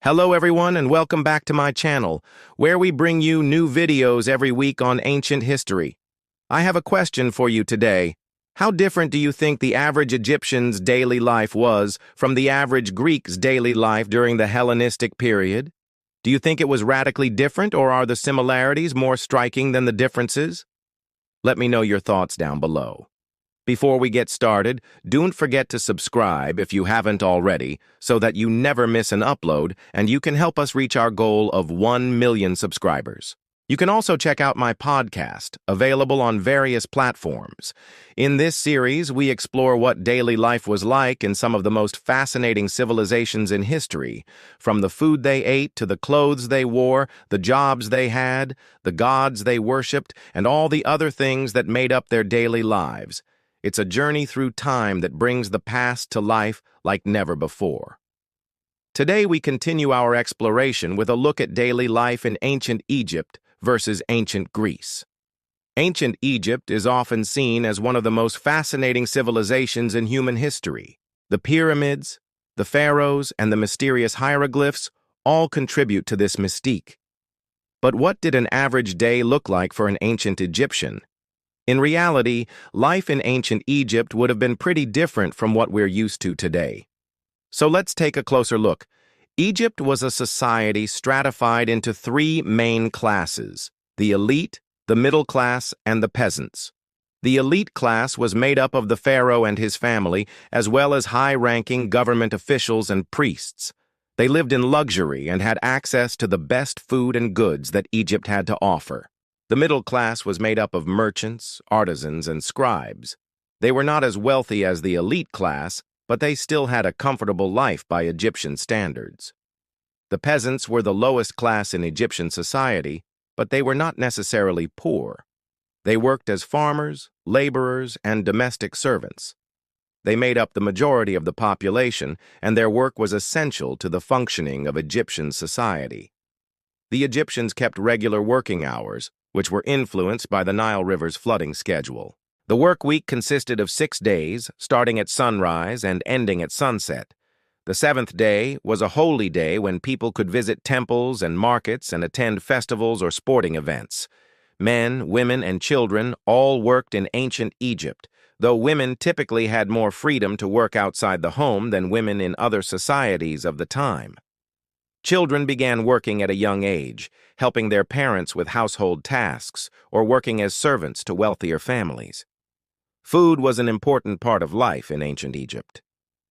Hello everyone and welcome back to my channel, where we bring you new videos every week on ancient history. I have a question for you today. How different do you think the average Egyptian's daily life was from the average Greek's daily life during the Hellenistic period? Do you think it was radically different, or are the similarities more striking than the differences? Let me know your thoughts down below. Before we get started, don't forget to subscribe if you haven't already, so that you never miss an upload and you can help us reach our goal of 1 million subscribers. You can also check out my podcast, available on various platforms. In this series, we explore what daily life was like in some of the most fascinating civilizations in history, from the food they ate to the clothes they wore, the jobs they had, the gods they worshipped, and all the other things that made up their daily lives. It's a journey through time that brings the past to life like never before. Today we continue our exploration with a look at daily life in ancient Egypt versus ancient Greece. Ancient Egypt is often seen as one of the most fascinating civilizations in human history. The pyramids, the pharaohs, and the mysterious hieroglyphs all contribute to this mystique. But what did an average day look like for an ancient Egyptian? In reality, life in ancient Egypt would have been pretty different from what we're used to today. So let's take a closer look. Egypt was a society stratified into three main classes: the elite, the middle class, and the peasants. The elite class was made up of the pharaoh and his family, as well as high-ranking government officials and priests. They lived in luxury and had access to the best food and goods that Egypt had to offer. The middle class was made up of merchants, artisans, and scribes. They were not as wealthy as the elite class, but they still had a comfortable life by Egyptian standards. The peasants were the lowest class in Egyptian society, but they were not necessarily poor. They worked as farmers, laborers, and domestic servants. They made up the majority of the population, and their work was essential to the functioning of Egyptian society. The Egyptians kept regular working hours, which were influenced by the Nile River's flooding schedule. The work week consisted of 6 days, starting at sunrise and ending at sunset. The seventh day was a holy day when people could visit temples and markets and attend festivals or sporting events. Men, women, and children all worked in ancient Egypt, though women typically had more freedom to work outside the home than women in other societies of the time. Children began working at a young age, helping their parents with household tasks or working as servants to wealthier families. Food was an important part of life in ancient Egypt.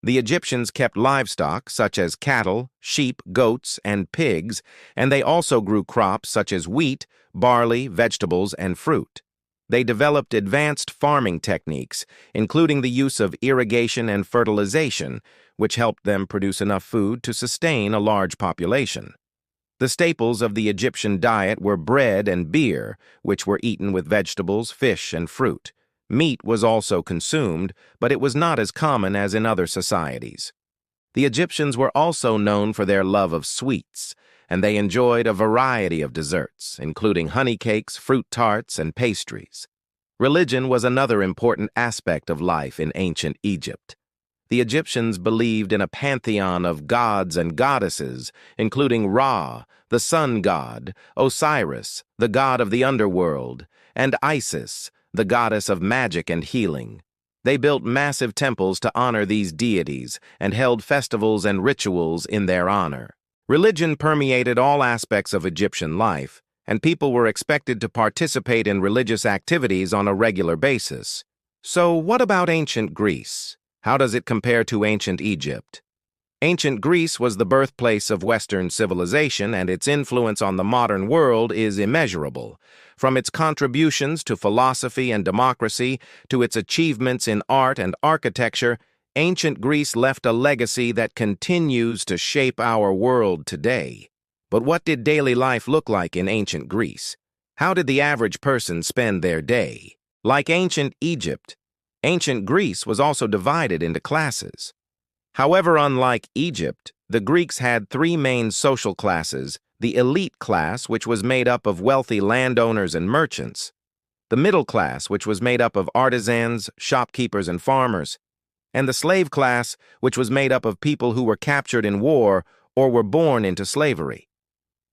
The Egyptians kept livestock such as cattle, sheep, goats, and pigs, and they also grew crops such as wheat, barley, vegetables, and fruit. They developed advanced farming techniques, including the use of irrigation and fertilization, which helped them produce enough food to sustain a large population. The staples of the Egyptian diet were bread and beer, which were eaten with vegetables, fish, and fruit. Meat was also consumed, but it was not as common as in other societies. The Egyptians were also known for their love of sweets, and they enjoyed a variety of desserts, including honey cakes, fruit tarts, and pastries. Religion was another important aspect of life in ancient Egypt. The Egyptians believed in a pantheon of gods and goddesses, including Ra, the sun god, Osiris, the god of the underworld, and Isis, the goddess of magic and healing. They built massive temples to honor these deities and held festivals and rituals in their honor. Religion permeated all aspects of Egyptian life, and people were expected to participate in religious activities on a regular basis. So, what about ancient Greece? How does it compare to ancient Egypt? Ancient Greece was the birthplace of Western civilization, and its influence on the modern world is immeasurable. From its contributions to philosophy and democracy to its achievements in art and architecture, ancient Greece left a legacy that continues to shape our world today. But what did daily life look like in ancient Greece? How did the average person spend their day? Like ancient Egypt, ancient Greece was also divided into classes. However, unlike Egypt, the Greeks had three main social classes: the elite class, which was made up of wealthy landowners and merchants; the middle class, which was made up of artisans, shopkeepers, and farmers; and the slave class, which was made up of people who were captured in war or were born into slavery.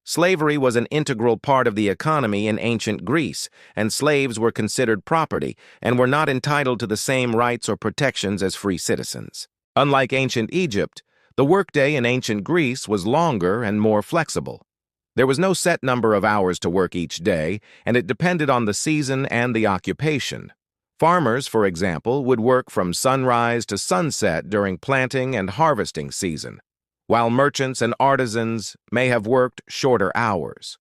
Slavery was an integral part of the economy in ancient Greece, and slaves were considered property and were not entitled to the same rights or protections as free citizens. Unlike ancient Egypt, the workday in ancient Greece was longer and more flexible. There was no set number of hours to work each day, and it depended on the season and the occupation. Farmers, for example, would work from sunrise to sunset during planting and harvesting season, while merchants and artisans may have worked shorter hours.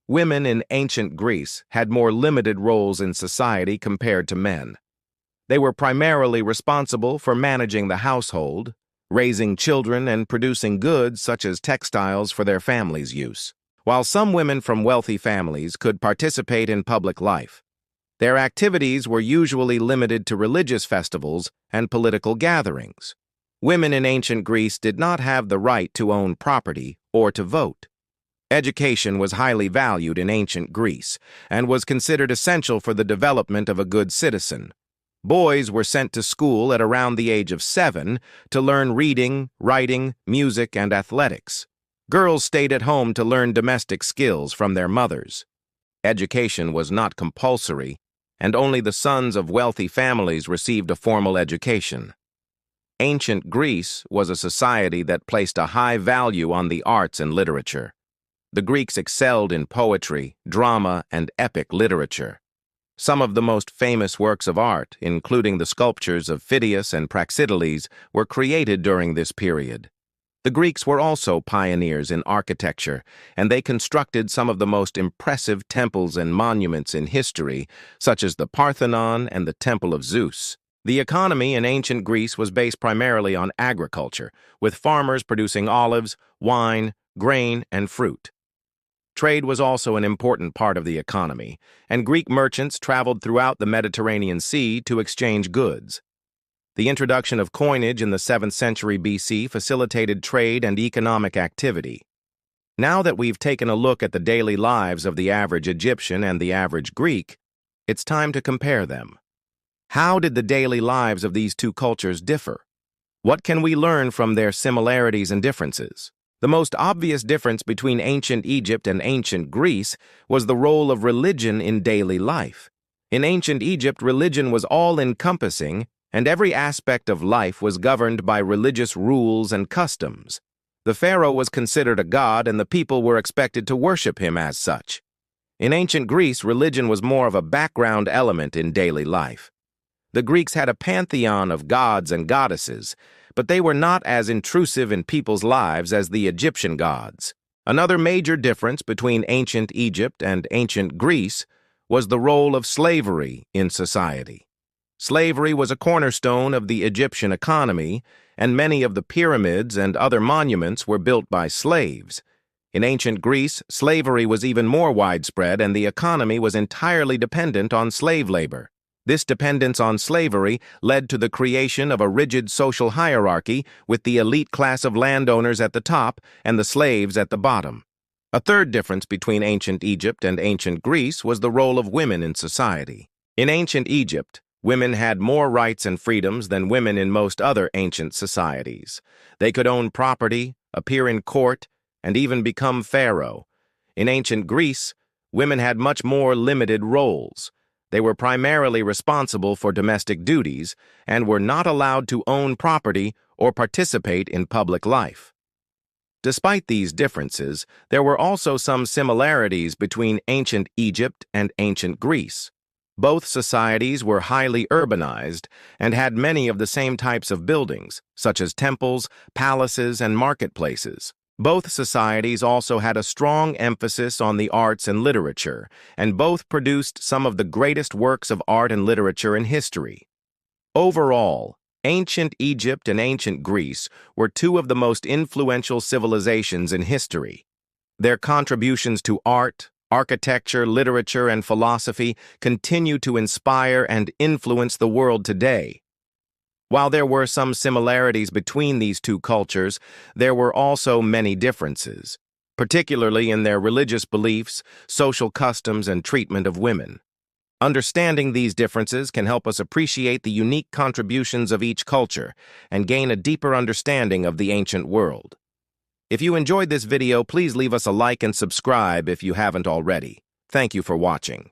Women in ancient Greece had more limited roles in society compared to men. They were primarily responsible for managing the household, raising children, and producing goods such as textiles for their families' use. While some women from wealthy families could participate in public life, their activities were usually limited to religious festivals and political gatherings. Women in ancient Greece did not have the right to own property or to vote. Education was highly valued in ancient Greece and was considered essential for the development of a good citizen. Boys were sent to school at around the age of 7 to learn reading, writing, music, and athletics. Girls stayed at home to learn domestic skills from their mothers. Education was not compulsory, and only the sons of wealthy families received a formal education. Ancient Greece was a society that placed a high value on the arts and literature. The Greeks excelled in poetry, drama, and epic literature. Some of the most famous works of art, including the sculptures of Phidias and Praxiteles, were created during this period. The Greeks were also pioneers in architecture, and they constructed some of the most impressive temples and monuments in history, such as the Parthenon and the Temple of Zeus. The economy in ancient Greece was based primarily on agriculture, with farmers producing olives, wine, grain, and fruit. Trade was also an important part of the economy, and Greek merchants traveled throughout the Mediterranean Sea to exchange goods. The introduction of coinage in the 7th century BC facilitated trade and economic activity. Now that we've taken a look at the daily lives of the average Egyptian and the average Greek, it's time to compare them. How did the daily lives of these two cultures differ? What can we learn from their similarities and differences? The most obvious difference between ancient Egypt and ancient Greece was the role of religion in daily life. In ancient Egypt, religion was all-encompassing, and every aspect of life was governed by religious rules and customs. The pharaoh was considered a god, and the people were expected to worship him as such. In ancient Greece, religion was more of a background element in daily life. The Greeks had a pantheon of gods and goddesses, but they were not as intrusive in people's lives as the Egyptian gods. Another major difference between ancient Egypt and ancient Greece was the role of slavery in society. Slavery was a cornerstone of the Egyptian economy, and many of the pyramids and other monuments were built by slaves. In ancient Greece, slavery was even more widespread, and the economy was entirely dependent on slave labor. This dependence on slavery led to the creation of a rigid social hierarchy with the elite class of landowners at the top and the slaves at the bottom. A third difference between ancient Egypt and ancient Greece was the role of women in society. In ancient Egypt, women had more rights and freedoms than women in most other ancient societies. They could own property, appear in court, and even become pharaoh. In ancient Greece, women had much more limited roles. They were primarily responsible for domestic duties and were not allowed to own property or participate in public life. Despite these differences, there were also some similarities between ancient Egypt and ancient Greece. Both societies were highly urbanized and had many of the same types of buildings, such as temples, palaces, and marketplaces. Both societies also had a strong emphasis on the arts and literature, and both produced some of the greatest works of art and literature in history. Overall, ancient Egypt and ancient Greece were two of the most influential civilizations in history. Their contributions to art, architecture, literature, and philosophy continue to inspire and influence the world today. While there were some similarities between these two cultures, there were also many differences, particularly in their religious beliefs, social customs, and treatment of women. Understanding these differences can help us appreciate the unique contributions of each culture and gain a deeper understanding of the ancient world. If you enjoyed this video, please leave us a like and subscribe if you haven't already. Thank you for watching.